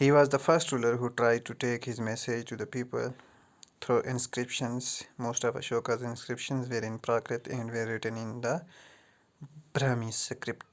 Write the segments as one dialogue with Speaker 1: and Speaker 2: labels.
Speaker 1: He was the first ruler who tried to take his message to the people through inscriptions. Most of Ashoka's inscriptions were in Prakrit and were written in the Brahmi script.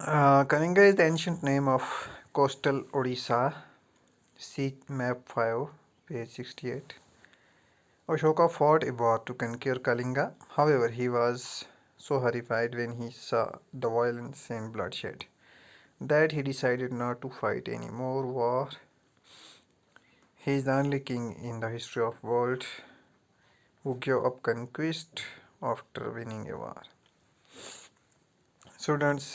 Speaker 1: Kalinga is the ancient name of coastal Odisha. See map 5, page 68. Ashoka fought a war to conquer Kalinga. However, he was so horrified when he saw the violence and bloodshed that he decided not to fight any more war. He is the only king in the history of the world who gave up conquest after winning a war. Students,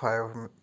Speaker 1: 5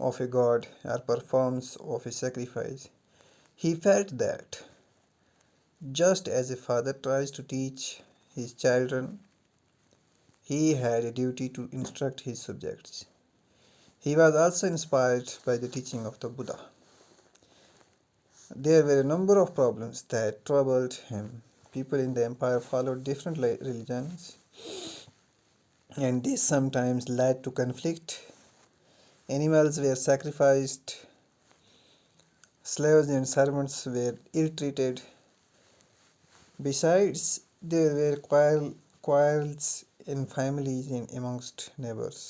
Speaker 1: of a god or performance of a sacrifice. He felt that just as a father tries to teach his children, he had a duty to instruct his subjects. He was also inspired by the teaching of the Buddha. There were a number of problems that troubled him. People in the empire followed different religions, and this sometimes led to conflict. Animals were sacrificed, slaves and servants were ill-treated. Besides, there were quarrels in families and amongst neighbors.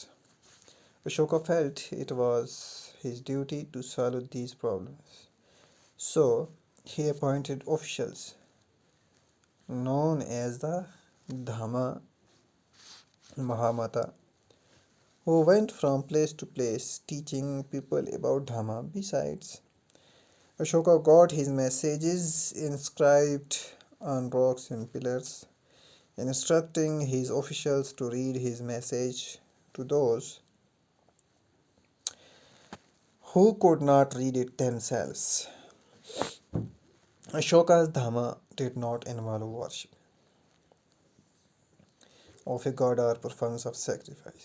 Speaker 1: Ashoka felt it was his duty to solve these problems. So, he appointed officials known as the Dhamma Mahamata, who went from place to place teaching people about Dhamma. Besides, Ashoka got his messages inscribed on rocks and pillars, instructing his officials to read his message to those who could not read it themselves. Ashoka's Dhamma did not involve worship of a god or performance of sacrifice.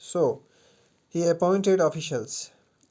Speaker 1: So he appointed officials.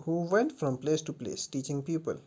Speaker 1: who went from place to place teaching people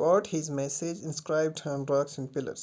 Speaker 1: got his message inscribed on rocks and pillars.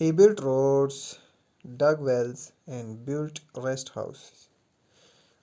Speaker 1: He built roads, dug wells and built rest houses.